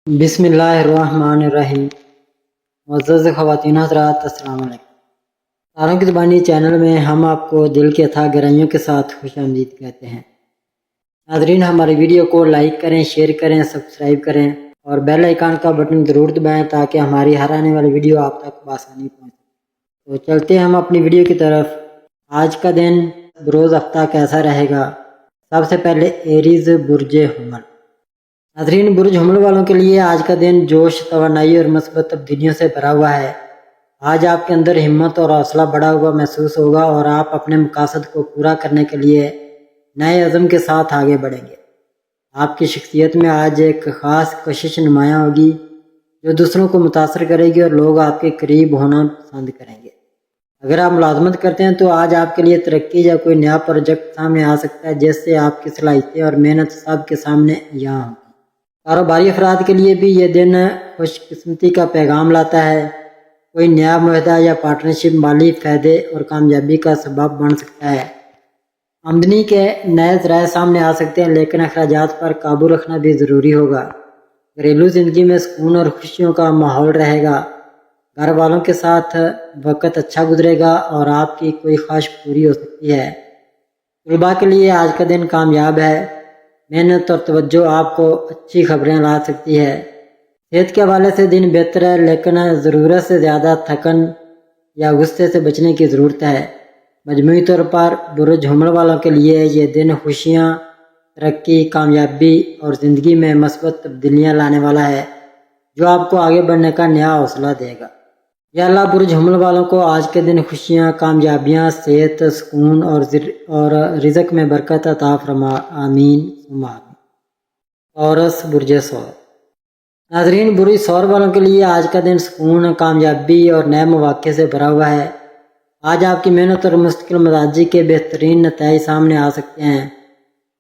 بسم اللہ الرحمن الرحیم۔ معزز خواتین حضرات، السلام علیکم۔ تاروں کی زبانی چینل میں ہم آپ کو دل کی اتھاہ گہرائیوں کے ساتھ خوش آمدید کہتے ہیں۔ ناظرین، ہماری ویڈیو کو لائک کریں، شیئر کریں، سبسکرائب کریں اور بیل آئیکن کا بٹن ضرور دبائیں تاکہ ہماری ہر آنے والی ویڈیو آپ تک بآسانی پہنچے۔ تو چلتے ہیں ہم اپنی ویڈیو کی طرف۔ آج کا دن بروز ہفتہ کیسا رہے گا؟ سب سے پہلے ایریز برج حمل۔ ناظرین، برج حمل والوں کے لیے آج کا دن جوش، توانائی اور مثبت تبدیلیوں سے بھرا ہوا ہے۔ آج آپ کے اندر ہمت اور حوصلہ بڑھا ہوا محسوس ہوگا اور آپ اپنے مقاصد کو پورا کرنے کے لیے نئے عزم کے ساتھ آگے بڑھیں گے۔ آپ کی شخصیت میں آج ایک خاص کشش نمایاں ہوگی جو دوسروں کو متاثر کرے گی اور لوگ آپ کے قریب ہونا پسند کریں گے۔ اگر آپ ملازمت کرتے ہیں تو آج آپ کے لیے ترقی یا کوئی نیا پروجیکٹ سامنے آ سکتا ہے جس سے آپ کی صلاحیتیں اور محنت سب کے سامنے عیاں ہوں۔ کاروباری افراد کے لیے بھی یہ دن خوش قسمتی کا پیغام لاتا ہے۔ کوئی نیا معاہدہ یا پارٹنرشپ مالی فائدے اور کامیابی کا سبب بن سکتا ہے۔ آمدنی کے نئے ذرائع سامنے آ سکتے ہیں، لیکن اخراجات پر قابو رکھنا بھی ضروری ہوگا۔ گھریلو زندگی میں سکون اور خوشیوں کا ماحول رہے گا۔ گھر والوں کے ساتھ وقت اچھا گزرے گا اور آپ کی کوئی خواہش پوری ہو سکتی ہے۔ طلباء کے لیے آج کا دن کامیاب ہے۔ محنت اور توجہ آپ کو اچھی خبریں لا سکتی ہے۔ صحت کے حوالے سے دن بہتر ہے، لیکن ضرورت سے زیادہ تھکن یا غصے سے بچنے کی ضرورت ہے۔ مجموعی طور پر برج حمل والوں کے لیے یہ دن خوشیاں، ترقی، کامیابی اور زندگی میں مثبت تبدیلیاں لانے والا ہے جو آپ کو آگے بڑھنے کا نیا حوصلہ دے گا۔ یا اللہ برج حمل والوں کو آج کے دن خوشیاں، کامیابیاں، صحت، سکون اور رزق میں برکت عطا فرما، آمین ثم آمین۔ عورس برج ثور۔ ناظرین، برج ثور والوں کے لیے آج کا دن سکون، کامیابی اور نئے مواقع سے بھرا ہوا ہے۔ آج آپ کی محنت اور مستقل مزاجی کے بہترین نتائج سامنے آ سکتے ہیں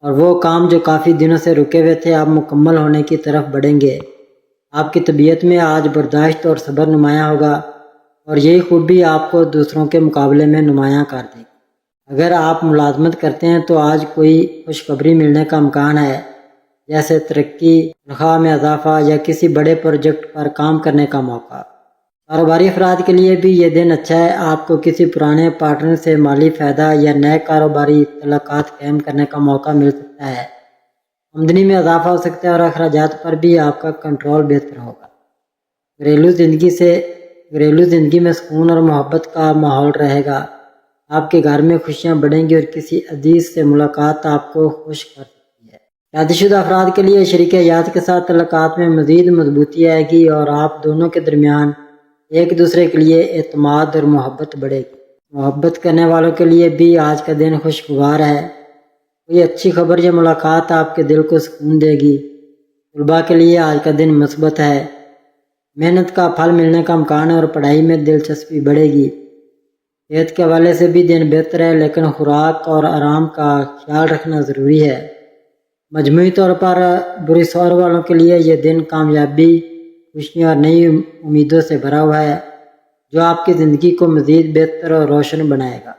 اور وہ کام جو کافی دنوں سے رکے ہوئے تھے اب مکمل ہونے کی طرف بڑھیں گے۔ آپ کی طبیعت میں آج برداشت اور صبر نمایاں ہوگا اور یہی خوبی آپ کو دوسروں کے مقابلے میں نمایاں کر دے گی۔ اگر آپ ملازمت کرتے ہیں تو آج کوئی خوشخبری ملنے کا امکان ہے، جیسے ترقی، تنخواہ میں اضافہ یا کسی بڑے پروجیکٹ پر کام کرنے کا موقع۔ کاروباری افراد کے لیے بھی یہ دن اچھا ہے۔ آپ کو کسی پرانے پارٹنر سے مالی فائدہ یا نئے کاروباری تعلقات قائم کرنے کا موقع مل سکتا ہے۔ آمدنی میں اضافہ ہو سکتا ہے اور اخراجات پر بھی آپ کا کنٹرول بہتر ہوگا۔ گھریلو زندگی میں سکون اور محبت کا ماحول رہے گا۔ آپ کے گھر میں خوشیاں بڑھیں گی اور کسی عزیز سے ملاقات آپ کو خوش کر سکتی ہے۔ شادی شدہ افراد کے لیے شریک حیات کے ساتھ تعلقات میں مزید مضبوطی آئے گی اور آپ دونوں کے درمیان ایک دوسرے کے لیے اعتماد اور محبت بڑھے گی۔ محبت کرنے والوں کے لیے بھی آج کا دن خوشگوار ہے۔ کوئی اچھی خبر یا ملاقات آپ کے دل کو سکون دے گی۔ طلباء کے لیے آج کا دن مثبت ہے۔ محنت کا پھل ملنے کا امکان ہے اور پڑھائی میں دلچسپی بڑھے گی۔ صحت کے حوالے سے بھی دن بہتر ہے، لیکن خوراک اور آرام کا خیال رکھنا ضروری ہے۔ مجموعی طور پر برج ثور والوں کے لیے یہ دن کامیابی، خوشیاں اور نئی امیدوں سے بھرا ہوا ہے جو آپ کی زندگی کو مزید بہتر اور روشن بنائے گا۔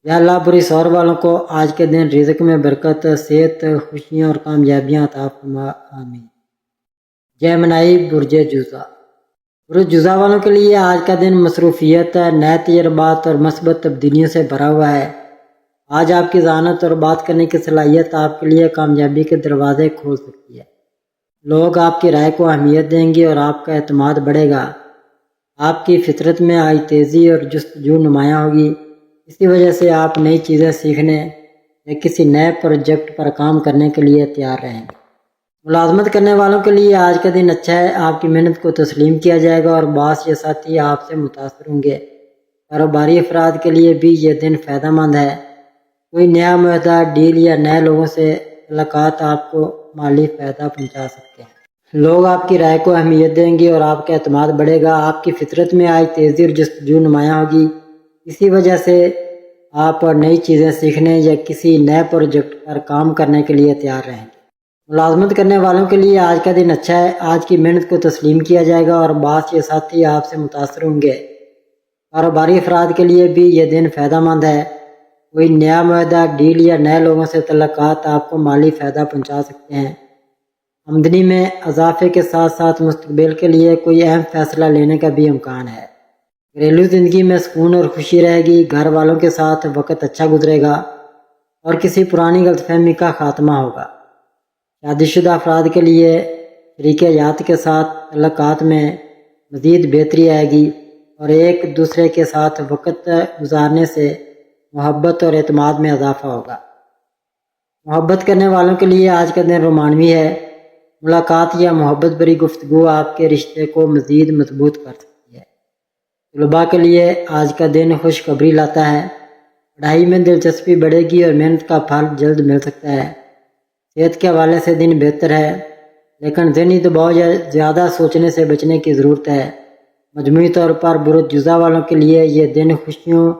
یا اللہ برج ثور والوں کو آج کے دن رزق میں برکت، صحت، خوشیاں اور کامیابیاں عطا فرما، آمین۔ جیمنائی برج جوزا۔ برج جوزا والوں کے لیے آج کا دن مصروفیت، نئے تجربات اور مثبت تبدیلیوں سے بھرا ہوا ہے۔ آج آپ کی ذہانت اور بات کرنے کی صلاحیت آپ کے لیے کامیابی کے دروازے کھول سکتی ہے۔ لوگ آپ کی رائے کو اہمیت دیں گے اور آپ کا اعتماد بڑھے گا۔ آپ کی فطرت میں آج تیزی اور جستجو نمایاں ہوگی، اسی وجہ سے آپ نئی چیزیں سیکھنے یا کسی نئے پروجیکٹ پر کام کرنے کے لیے تیار رہیں گے۔ ملازمت کرنے والوں کے لیے آج کا دن اچھا ہے۔ آپ کی محنت کو تسلیم کیا جائے گا اور باس یا ساتھی آپ سے متاثر ہوں گے۔ کاروباری افراد کے لیے بھی یہ دن فائدہ مند ہے۔ کوئی نیا معاہدہ، ڈیل یا نئے لوگوں سے تعلقات آپ کو مالی فائدہ پہنچا سکتے ہیں۔ لوگ آپ کی رائے کو اہمیت دیں گے اور آپ کا اعتماد بڑھے گا۔ آپ کی فطرت میں آج تیزی اور جستجو نمایاں ہوگی، اسی وجہ سے آپ نئی چیزیں سیکھنے یا کسی نئے پروجیکٹ پر کام کرنے کے لیے تیار رہیں گے۔ ملازمت کرنے والوں کے لیے آج کا دن اچھا ہے۔ آج کی محنت کو تسلیم کیا جائے گا اور باس یا ساتھی آپ سے متاثر ہوں گے۔ کاروباری افراد کے لیے بھی یہ دن فائدہ مند ہے۔ کوئی نیا معاہدہ، ڈیل یا نئے لوگوں سے تعلقات آپ کو مالی فائدہ پہنچا سکتے ہیں۔ آمدنی میں اضافے کے ساتھ ساتھ مستقبل کے لیے کوئی اہم فیصلہ لینے کا بھی امکان ہے۔ گھریلو زندگی میں سکون اور خوشی رہے گی، گھر والوں کے ساتھ وقت اچھا گزرے گا اور کسی پرانی غلط فہمی کا خاتمہ ہوگا۔ شادی شدہ افراد کے لیے شریک حیات کے ساتھ تعلقات میں مزید بہتری آئے گی اور ایک دوسرے کے ساتھ وقت گزارنے سے محبت اور اعتماد میں اضافہ ہوگا۔ محبت کرنے والوں کے لیے آج کا دن رومانوی ہے۔ ملاقات یا محبت بھری گفتگو آپ کے رشتے کو مزید مضبوط کر سکتی ہے۔ طلباء کے لیے آج کا دن خوشخبری لاتا ہے۔ پڑھائی میں دلچسپی بڑھے گی اور محنت کا پھل جلد مل سکتا ہے۔ صحت کے حوالے سے دن بہتر ہے، لیکن ذہنی دباؤ یا زیادہ سوچنے سے بچنے کی ضرورت ہے۔ مجموعی طور پر برج جوزہ والوں کے لیے یہ دن خوشیوں،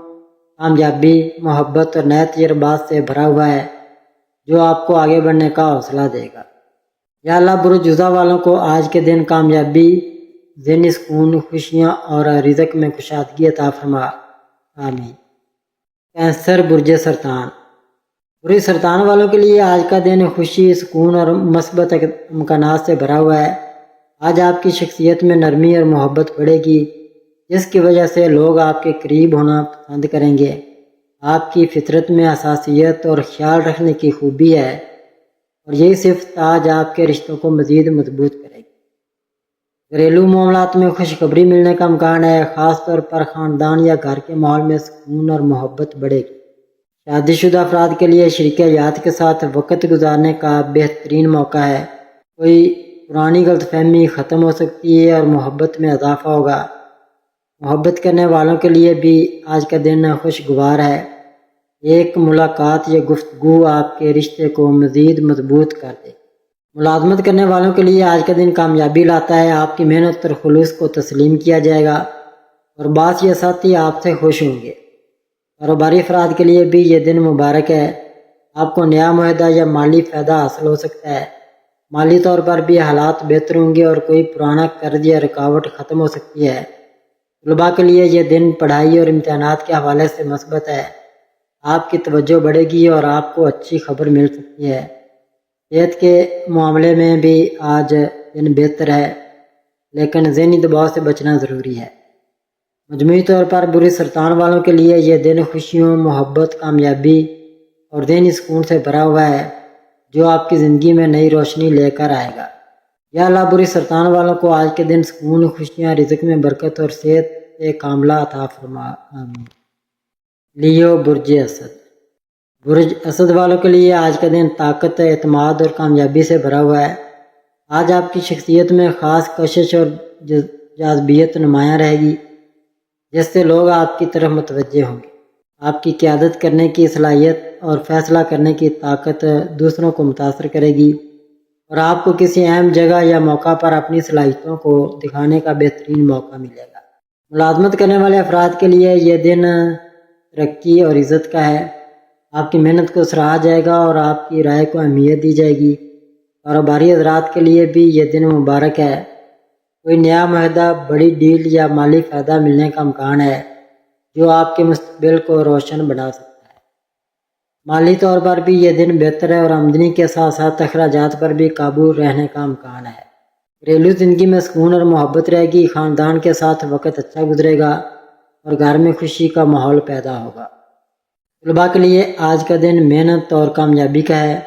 کامیابی، محبت اور نئے تجربات سے بھرا ہوا ہے جو آپ کو آگے بڑھنے کا حوصلہ دے گا۔ یا اللہ برج جوزہ والوں کو آج کے دن کامیابی، ذہنی سکون، خوشیاں اور رزق میں کشادگی عطا فرما، آمین۔ کینسر برج سرطان۔ برج سرطان والوں کے لیے آج کا دن خوشی، سکون اور مثبت امکانات سے بھرا ہوا ہے۔ آج آپ کی شخصیت میں نرمی اور محبت بڑھے گی، جس کی وجہ سے لوگ آپ کے قریب ہونا پسند کریں گے۔ آپ کی فطرت میں حساسیت اور خیال رکھنے کی خوبی ہے اور یہی صفت آج آپ کے رشتوں کو مزید مضبوط کرے گی۔ گھریلو معاملات میں خوشخبری ملنے کا امکان ہے، خاص طور پر خاندان یا گھر کے ماحول میں سکون اور محبت بڑھے گی۔ شادی شدہ افراد کے لیے شریک حیات کے ساتھ وقت گزارنے کا بہترین موقع ہے۔ کوئی پرانی غلط فہمی ختم ہو سکتی ہے اور محبت میں اضافہ ہوگا۔ محبت کرنے والوں کے لیے بھی آج کا دن خوشگوار ہے۔ ایک ملاقات یا گفتگو آپ کے رشتے کو مزید مضبوط کر دے۔ ملازمت کرنے والوں کے لیے آج کا دن کامیابی لاتا ہے۔ آپ کی محنت اور خلوص کو تسلیم کیا جائے گا اور باس یا ساتھی آپ سے خوش ہوں گے۔ کاروباری افراد کے لیے بھی یہ دن مبارک ہے۔ آپ کو نیا معاہدہ یا مالی فائدہ حاصل ہو سکتا ہے۔ مالی طور پر بھی حالات بہتر ہوں گے اور کوئی پرانا قرض یا رکاوٹ ختم ہو سکتی ہے۔ طلباء کے لیے یہ دن پڑھائی اور امتحانات کے حوالے سے مثبت ہے۔ آپ کی توجہ بڑھے گی اور آپ کو اچھی خبر مل سکتی ہے۔ صحت کے معاملے میں بھی آج دن بہتر ہے، لیکن ذہنی دباؤ سے بچنا ضروری ہے۔ مجموعی طور پر برج سرطان والوں کے لیے یہ دن خوشیوں، محبت، کامیابی اور ذہنی سکون سے بھرا ہوا ہے جو آپ کی زندگی میں نئی روشنی لے کر آئے گا۔ یا اللہ برج سرطان والوں کو آج کے دن سکون، خوشیاں، رزق میں برکت اور صحت کاملہ عطا فرما، آمین۔ لیو برج اسد۔ برج اسد والوں کے لیے آج کا دن طاقت، اعتماد اور کامیابی سے بھرا ہوا ہے۔ آج آپ کی شخصیت میں خاص کشش اور جاذبیت نمایاں رہے گی، جس سے لوگ آپ کی طرف متوجہ ہوں گے۔ آپ کی قیادت کرنے کی صلاحیت اور فیصلہ کرنے کی طاقت دوسروں کو متاثر کرے گی اور آپ کو کسی اہم جگہ یا موقع پر اپنی صلاحیتوں کو دکھانے کا بہترین موقع ملے گا۔ ملازمت کرنے والے افراد کے لیے یہ دن ترقی اور عزت کا ہے۔ آپ کی محنت کو سراہا جائے گا اور آپ کی رائے کو اہمیت دی جائے گی۔ کاروباری حضرات کے لیے بھی یہ دن مبارک ہے۔ کوئی نیا معاہدہ، بڑی ڈیل یا مالی فائدہ ملنے کا امکان ہے جو آپ کے مستقبل کو روشن بنا سکتا ہے۔ مالی طور پر بھی یہ دن بہتر ہے اور آمدنی کے ساتھ ساتھ اخراجات پر بھی قابو رہنے کا امکان ہے۔ گھریلو زندگی میں سکون اور محبت رہے گی، خاندان کے ساتھ وقت اچھا گزرے گا اور گھر میں خوشی کا ماحول پیدا ہوگا۔ طلباء کے لیے آج کا دن محنت اور کامیابی کا ہے۔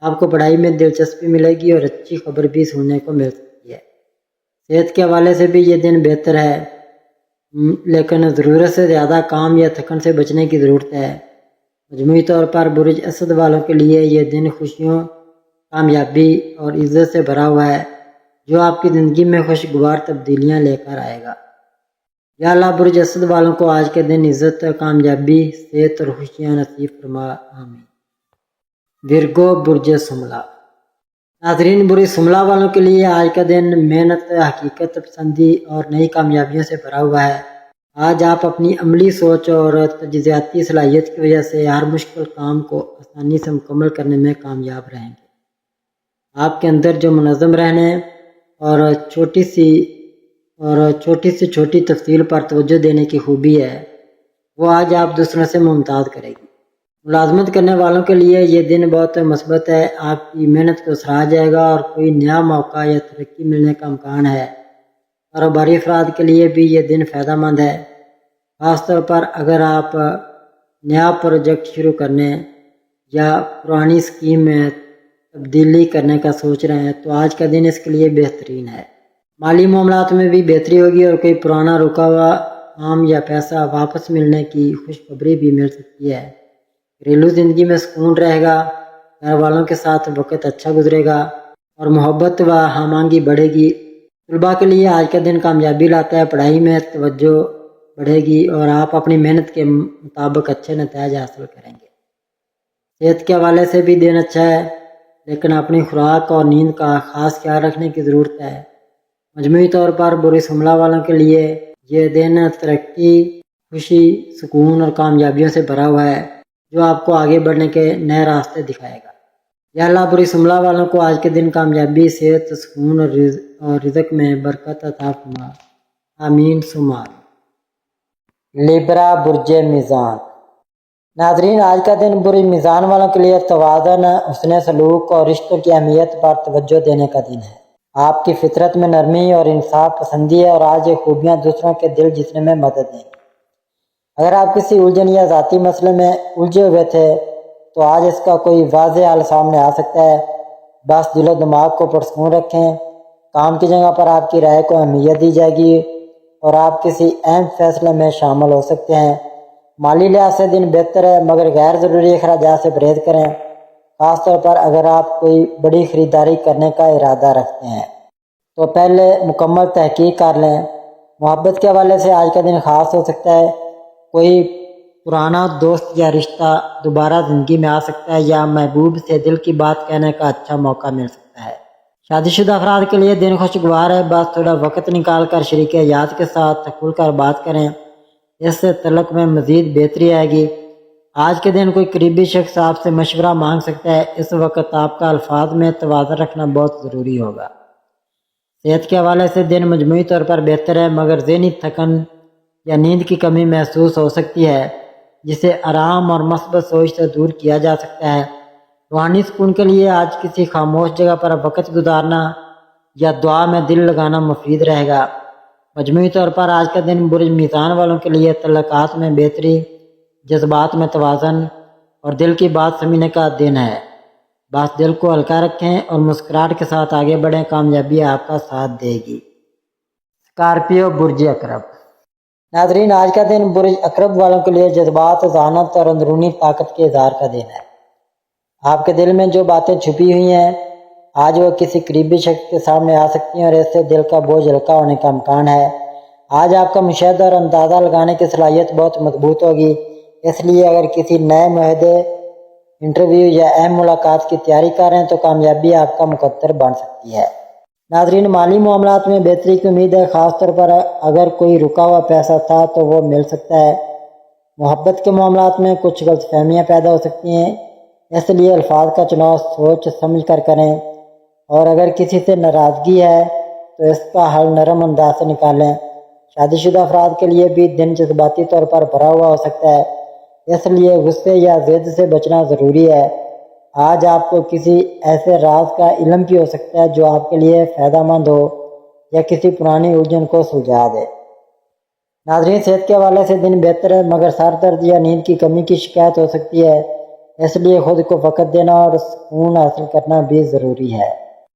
آپ کو پڑھائی میں دلچسپی ملے گی اور اچھی خبر بھی سننے کو مل سکتی ہے۔ صحت کے حوالے سے بھی یہ دن بہتر ہے، لیکن ضرورت سے زیادہ کام یا تھکن سے بچنے کی ضرورت ہے۔ مجموعی طور پر برج اسد والوں کے لیے یہ دن خوشیوں، کامیابی اور عزت سے بھرا ہوا ہے جو آپ کی زندگی میں خوشگوار تبدیلیاں لے کر آئے گا۔ یا اللہ برج اسد والوں کو آج کے دن عزت، کامیابی، صحت اور خوشیاں نصیب فرما، آمین۔ ورگو برج سملہ۔ ناظرین، برج سملہ والوں کے لیے آج کا دن محنت، حقیقت پسندی اور نئی کامیابیوں سے بھرا ہوا ہے۔ آج آپ اپنی عملی سوچ اور تجزیاتی صلاحیت کی وجہ سے ہر مشکل کام کو آسانی سے مکمل کرنے میں کامیاب رہیں گے۔ آپ کے اندر جو منظم رہنے اور چھوٹی سے چھوٹی تفصیل پر توجہ دینے کی خوبی ہے، وہ آج آپ دوسروں سے ممتاز کرے گی۔ ملازمت کرنے والوں کے لیے یہ دن بہت مثبت ہے، آپ کی محنت کو سراہا جائے گا اور کوئی نیا موقع یا ترقی ملنے کا امکان ہے۔ کاروباری افراد کے لیے بھی یہ دن فائدہ مند ہے، خاص طور پر اگر آپ نیا پروجیکٹ شروع کرنے یا پرانی اسکیم میں تبدیلی کرنے کا سوچ رہے ہیں تو آج کا دن اس کے لیے بہترین ہے۔ مالی معاملات میں بھی بہتری ہوگی اور کوئی پرانا رکا ہوا کام یا پیسہ واپس ملنے کی خوشخبری بھی مل سکتی ہے۔ گھریلو زندگی میں سکون رہے گا، گھر والوں کے ساتھ وقت اچھا گزرے گا اور محبت و ہم آہنگی بڑھے گی۔ طلباء کے لیے آج کا دن کامیابی لاتا ہے، پڑھائی میں توجہ بڑھے گی اور آپ اپنی محنت کے مطابق اچھے نتائج حاصل کریں گے۔ صحت کے حوالے سے بھی دن اچھا ہے، لیکن اپنی خوراک اور نیند کا خاص خیال رکھنے کی ضرورت ہے۔ مجموعی طور پر برس حملہ والوں کے لیے یہ دن ترقی، خوشی، سکون اور کامیابیوں سے بھرا ہوا ہے جو آپ کو آگے بڑھنے کے نئے راستے دکھائے گا۔ یا اللہ برس حملہ والوں کو آج کے دن کامیابی، صحت، سکون اور رزق میں برکت عطا فرما، آمین ثم آمین۔ لیبرا برج میزان۔ ناظرین، آج کا دن برج میزان والوں کے لیے توازن، حسن سلوک اور رشتوں کی اہمیت پر توجہ دینے کا دن ہے۔ آپ کی فطرت میں نرمی اور انصاف پسندی ہے اور آج یہ خوبیاں دوسروں کے دل جیتنے میں مدد دیں گی۔ اگر آپ کسی الجھن یا ذاتی مسئلے میں الجھے ہوئے تھے تو آج اس کا کوئی واضح حل سامنے آ سکتا ہے۔ بس دل و دماغ کو پرسکون رکھیں، کام کی جگہ پر آپ کی رائے کو اہمیت دی جائے گی اور آپ کسی اہم فیصلے میں شامل ہو سکتے ہیں۔ مالی لحاظ سے دن بہتر ہے، مگر غیر ضروری اخراجات سے پرہیز کریں، خاص طور پر اگر آپ کوئی بڑی خریداری کرنے کا ارادہ رکھتے ہیں تو پہلے مکمل تحقیق کر لیں۔ محبت کے حوالے سے آج کا دن خاص ہو سکتا ہے، کوئی پرانا دوست یا رشتہ دوبارہ زندگی میں آ سکتا ہے یا محبوب سے دل کی بات کہنے کا اچھا موقع مل سکتا ہے۔ شادی شدہ افراد کے لیے دن خوشگوار ہے، بس تھوڑا وقت نکال کر شریک حیات کے ساتھ کھل کر بات کریں، اس سے تعلق میں مزید بہتری آئے گی۔ آج کے دن کوئی قریبی شخص آپ سے مشورہ مانگ سکتا ہے، اس وقت آپ کا الفاظ میں توازن رکھنا بہت ضروری ہوگا۔ صحت کے حوالے سے دن مجموعی طور پر بہتر ہے، مگر ذہنی تھکن یا نیند کی کمی محسوس ہو سکتی ہے جسے آرام اور مثبت سوچ سے دور کیا جا سکتا ہے۔ روحانی سکون کے لیے آج کسی خاموش جگہ پر وقت گزارنا یا دعا میں دل لگانا مفید رہے گا۔ مجموعی طور پر آج کا دن برج میزان والوں کے لیے تعلقات میں بہتری، جذبات میں توازن اور دل کی بات سمجھنے کا دن ہے۔ بس دل کو ہلکا رکھیں اور مسکراہٹ کے ساتھ آگے بڑھیں، کامیابی آپ کا ساتھ دے گی۔ اسکارپیو برج عقرب۔ ناظرین، آج کا دن برج عقرب والوں کے لیے جذبات، ذہانت اور اندرونی طاقت کے اظہار کا دن ہے۔ آپ کے دل میں جو باتیں چھپی ہوئی ہیں آج وہ کسی قریبی شخص کے سامنے آ سکتی ہیں اور اس سے دل کا بوجھ ہلکا ہونے کا امکان ہے۔ آج آپ کا مشاہدہ اور اندازہ لگانے کی صلاحیت بہت مضبوط ہوگی، اس لیے اگر کسی نئے معاہدے، انٹرویو یا اہم ملاقات کی تیاری کر رہے ہیں تو کامیابی آپ کا مقدر بن سکتی ہے۔ ناظرین، مالی معاملات میں بہتری کی امید ہے، خاص طور پر اگر کوئی رکا ہوا پیسہ تھا تو وہ مل سکتا ہے۔ محبت کے معاملات میں کچھ غلط فہمیاں پیدا ہو سکتی ہیں، اس لیے الفاظ کا چناؤ سوچ سمجھ کر کریں، اور اگر کسی سے ناراضگی ہے تو اس کا حل نرم انداز سے نکالیں۔ شادی شدہ افراد کے لیے بھی دن جذباتی طور پر بھرا ہوا ہو سکتا ہے، اس لیے غصے یا ضد سے بچنا ضروری ہے۔ آج آپ کو کسی ایسے راز کا علم بھی ہو سکتا ہے جو آپ کے لیے فائدہ مند ہو یا کسی پرانی الجھن کو سلجھا دے۔ ناظرین، صحت کے حوالے سے دن بہتر ہے، مگر سر درد یا نیند کی کمی کی شکایت ہو سکتی ہے، اس لیے خود کو وقت دینا اور سکون حاصل کرنا بھی ضروری ہے۔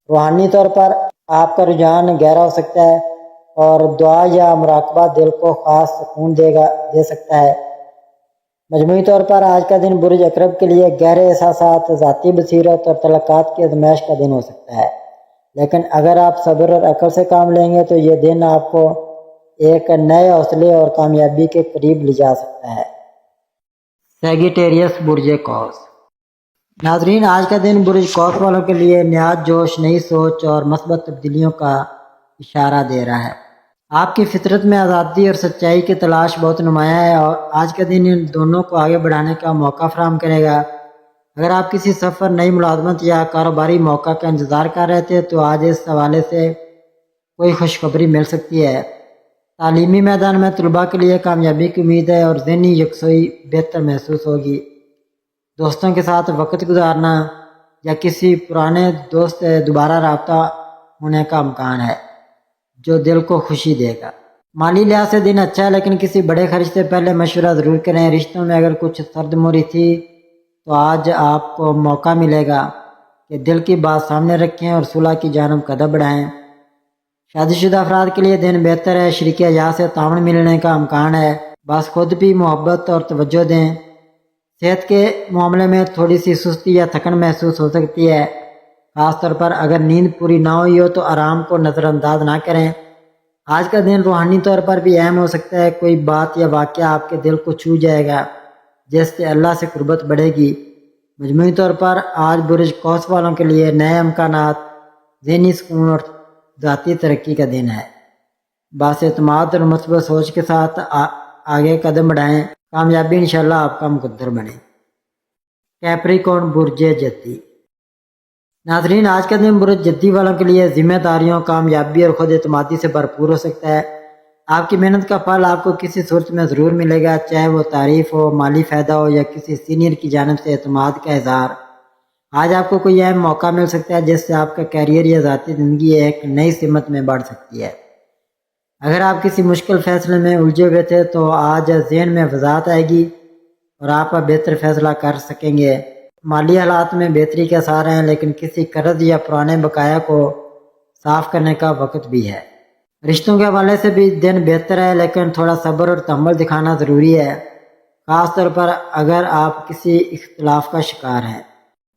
روحانی طور پر آپ کا رجحان گہرا ہو سکتا ہے اور دعا یا مراقبہ دل کو خاص سکون دے سکتا ہے۔ مجموعی طور پر آج کا دن برج عقرب کے لیے گہرے احساسات، ذاتی بصیرت اور تعلقات کی آزمائش کا دن ہو سکتا ہے، لیکن اگر آپ صبر اور عقل سے کام لیں گے تو یہ دن آپ کو ایک نئے حوصلے اور کامیابی کے قریب لے جا سکتا ہے۔ سیگیٹیریس برج قوس۔ ناظرین، آج کا دن برج قوس والوں کے لیے نیا جوش، نئی سوچ اور مثبت تبدیلیوں کا اشارہ دے رہا ہے۔ آپ کی فطرت میں آزادی اور سچائی کی تلاش بہت نمایاں ہے اور آج کا دن ان دونوں کو آگے بڑھانے کا موقع فراہم کرے گا۔ اگر آپ کسی سفر، نئی ملازمت یا کاروباری موقع کا انتظار کر رہے تھے تو آج اس حوالے سے کوئی خوشخبری مل سکتی ہے۔ تعلیمی میدان میں طلباء کے لیے کامیابی کی امید ہے اور ذہنی یکسوئی بہتر محسوس ہوگی۔ دوستوں کے ساتھ وقت گزارنا یا کسی پرانے دوست سے دوبارہ رابطہ ہونے کا امکان ہے جو دل کو خوشی دے گا۔ مالی لحاظ سے دن اچھا ہے، لیکن کسی بڑے خرچ سے پہلے مشورہ ضرور کریں۔ رشتوں میں اگر کچھ سرد موری تھی تو آج آپ کو موقع ملے گا کہ دل کی بات سامنے رکھیں اور صلح کی جانب قدم بڑھائیں۔ شادی شدہ افراد کے لیے دن بہتر ہے، شریک حیات سے تعاون ملنے کا امکان ہے، بس خود بھی محبت اور توجہ دیں۔ صحت کے معاملے میں تھوڑی سی سستی یا تھکن محسوس ہو سکتی ہے، خاص طور پر اگر نیند پوری نہ ہوئی ہو تو آرام کو نظر انداز نہ کریں۔ آج کا دن روحانی طور پر بھی اہم ہو سکتا ہے، کوئی بات یا واقعہ آپ کے دل کو چھو جائے گا جس سے اللہ سے قربت بڑھے گی۔ مجموعی طور پر آج برج قوس والوں کے لیے نئے امکانات، ذہنی سکون اور ذاتی ترقی کا دن ہے۔ باعث اعتماد اور مثبت سوچ کے ساتھ آگے قدم بڑھائیں، کامیابی انشاءاللہ آپ کا مقدر بنے۔ کیپریکارن برج جدی۔ ناظرین، آج کا دن برج جدی والوں کے لیے ذمہ داریوں، کامیابی اور خود اعتمادی سے بھرپور ہو سکتا ہے۔ آپ کی محنت کا پھل آپ کو کسی صورت میں ضرور ملے گا، چاہے وہ تعریف ہو، مالی فائدہ ہو یا کسی سینئر کی جانب سے اعتماد کا اظہار۔ آج آپ کو کوئی اہم موقع مل سکتا ہے جس سے آپ کا کیریئر یا ذاتی زندگی ایک نئی سمت میں بڑھ سکتی ہے۔ اگر آپ کسی مشکل فیصلے میں الجھے ہوئے تھے تو آج ذہن میں وضاحت آئے گی اور آپ بہتر فیصلہ کر سکیں گے۔ مالی حالات میں بہتری کے آثار ہیں، لیکن کسی قرض یا پرانے بقایا کو صاف کرنے کا وقت بھی ہے۔ رشتوں کے حوالے سے بھی دن بہتر ہے، لیکن تھوڑا صبر اور تحمل دکھانا ضروری ہے، خاص طور پر اگر آپ کسی اختلاف کا شکار ہیں۔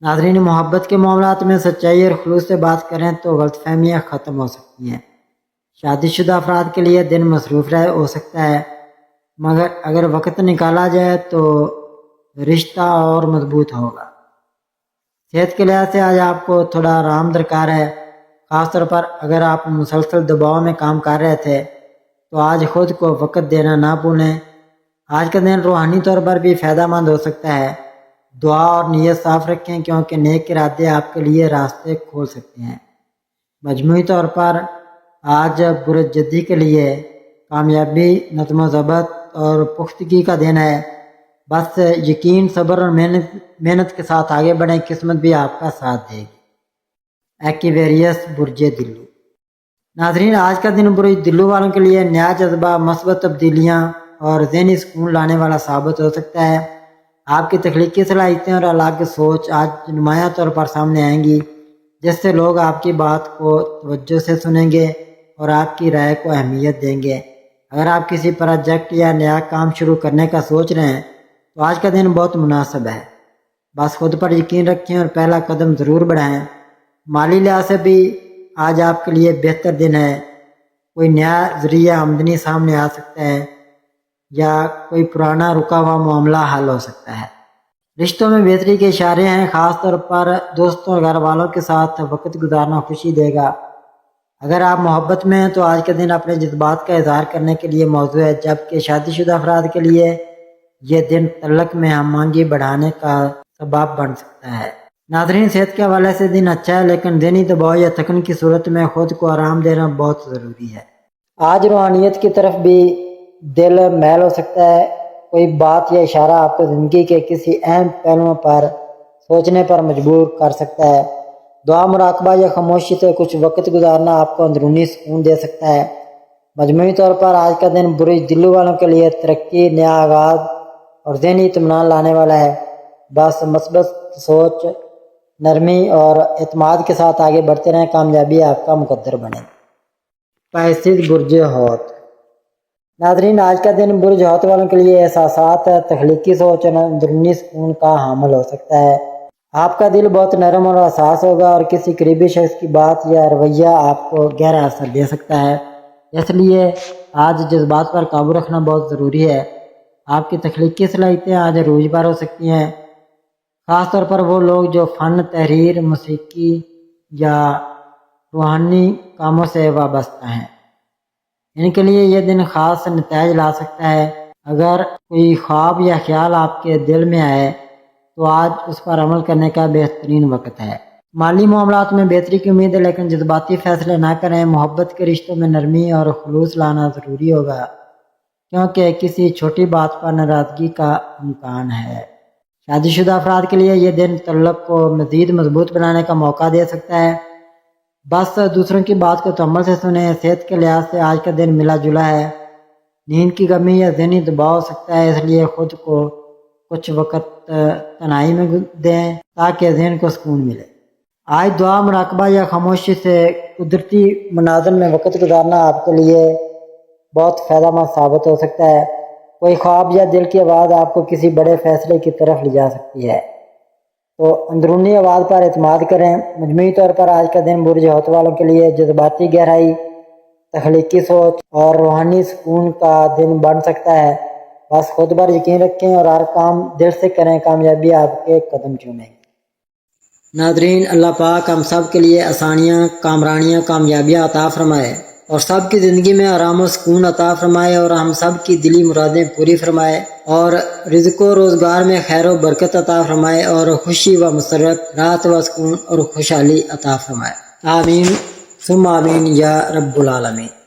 ناظرین، محبت کے معاملات میں سچائی اور خلوص سے بات کریں تو غلط فہمیاں ختم ہو سکتی ہیں۔ شادی شدہ افراد کے لیے دن مصروف ہو سکتا ہے، مگر اگر وقت نکالا جائے تو رشتہ اور مضبوط ہوگا۔ صحت کے لحاظ سے آج آپ کو تھوڑا آرام درکار ہے، خاص طور پر اگر آپ مسلسل دباؤ میں کام کر رہے تھے تو آج خود کو وقت دینا نہ بھولیں۔ آج کا دن روحانی طور پر بھی فائدہ مند ہو سکتا ہے۔ دعا اور نیت صاف رکھیں کیونکہ نیک ارادے آپ کے لیے راستے کھول سکتے ہیں۔ مجموعی طور پر آج برج جدی کے لیے کامیابی، نظم و ضبط اور پختگی کا دن ہے۔ بس یقین، صبر اور محنت کے ساتھ آگے بڑھیں، قسمت بھی آپ کا ساتھ دے گی۔ ایکویریس برج دلو۔ ناظرین، آج کا دن برج دلو والوں کے لیے نیا جذبہ، مثبت تبدیلیاں اور ذہنی سکون لانے والا ثابت ہو سکتا ہے۔ آپ کی تخلیقی صلاحیتیں اور الگ سوچ آج نمایاں طور پر سامنے آئیں گی، جس سے لوگ آپ کی بات کو توجہ سے سنیں گے اور آپ کی رائے کو اہمیت دیں گے۔ اگر آپ کسی پروجیکٹ یا نیا کام شروع کرنے کا سوچ رہے ہیں تو آج کا دن بہت مناسب ہے۔ بس خود پر یقین رکھیں اور پہلا قدم ضرور بڑھائیں۔ مالی لحاظ سے بھی آج آپ کے لیے بہتر دن ہے، کوئی نیا ذریعہ آمدنی سامنے آ سکتا ہے یا کوئی پرانا رکا ہوا معاملہ حل ہو سکتا ہے۔ رشتوں میں بہتری کے اشارے ہیں، خاص طور پر دوستوں اور گھر والوں کے ساتھ وقت گزارنا خوشی دے گا۔ اگر آپ محبت میں ہیں تو آج کے دن اپنے جذبات کا اظہار کرنے کے لیے موزوں ہے، جبکہ شادی شدہ افراد کے لیے یہ دن تعلق میں ہم آہنگی بڑھانے کا سبب بن سکتا ہے۔ ناظرین، صحت کے حوالے سے دن اچھا ہے، لیکن ذہنی دباؤ یا تھکن کی صورت میں خود کو آرام دینا بہت ضروری ہے۔ آج روحانیت کی طرف بھی دل میل ہو سکتا ہے، کوئی بات یا اشارہ آپ کو زندگی کے کسی اہم پہلوؤں پر سوچنے پر مجبور کر سکتا ہے۔ دعا، مراقبہ یا خاموشی سے کچھ وقت گزارنا آپ کو اندرونی سکون دے سکتا ہے۔ مجموعی طور پر آج کا دن برج دلو والوں کے لیے ترقی، نیا آغاز اور ذہنی اطمینان لانے والا ہے۔ بس مثبت سوچ، نرمی اور اعتماد کے ساتھ آگے بڑھتے رہیں، کامیابی آپ کا مقدر بنے۔ پائسیز برج حوت۔ ناظرین، آج کا دن برج حوت والوں کے لیے احساسات، تخلیقی سوچ اور اندرونی سکون کا حامل ہو سکتا ہے۔ آپ کا دل بہت نرم اور حساس ہوگا اور کسی قریبی شخص کی بات یا رویہ آپ کو گہرا اثر دے سکتا ہے، اس لیے آج جذبات پر قابو رکھنا بہت ضروری ہے۔ آپ کی تخلیقی صلاحیتیں آج عروج پر ہو سکتی ہیں، خاص طور پر وہ لوگ جو فن، تحریر، موسیقی یا روحانی کاموں سے وابستہ ہیں، ان کے لیے یہ دن خاص نتائج لا سکتا ہے۔ اگر کوئی خواب یا خیال آپ کے دل میں آئے تو آج اس پر عمل کرنے کا بہترین وقت ہے۔ مالی معاملات میں بہتری کی امید ہے، لیکن جذباتی فیصلے نہ کریں۔ محبت کے رشتوں میں نرمی اور خلوص لانا ضروری ہوگا، کیونکہ کسی چھوٹی بات پر ناراضگی کا امکان ہے۔ شادی شدہ افراد کے لیے یہ دن تعلق کو مزید مضبوط بنانے کا موقع دے سکتا ہے۔ بس دوسروں کی بات کو تحمل سے سنیں۔ صحت کے لحاظ سے آج کا دن ملا جلا ہے۔ نیند کی کمی یا ذہنی دباؤ ہو سکتا ہے، اس لیے خود کو کچھ وقت تنہائی میں دیں تاکہ ذہن کو سکون ملے۔ آج دعا، مراقبہ یا خاموشی سے قدرتی مناظر میں وقت گزارنا آپ کے لیے بہت فائدہ مند ثابت ہو سکتا ہے۔ کوئی خواب یا دل کی آواز آپ کو کسی بڑے فیصلے کی طرف لے جا سکتی ہے، تو اندرونی آواز پر اعتماد کریں۔ مجموعی طور پر آج کا دن برج حوت والوں کے لیے جذباتی گہرائی، تخلیقی سوچ اور روحانی سکون کا دن بن سکتا ہے۔ بس خود پر یقین رکھیں اور ہر کام دل سے کریں، کامیابی آپ کے قدم چومیں گی۔ ناظرین، اللہ پاک ہم سب کے لیے آسانیاں، کامرانیاں، کامیابیاں عطا فرمائے اور سب کی زندگی میں آرام و سکون عطا فرمائے اور ہم سب کی دلی مرادیں پوری فرمائے اور رزق و روزگار میں خیر و برکت عطا فرمائے اور خوشی و مسرت، راحت و سکون اور خوشحالی عطا فرمائے۔ آمین ثم آمین یا رب العالمین۔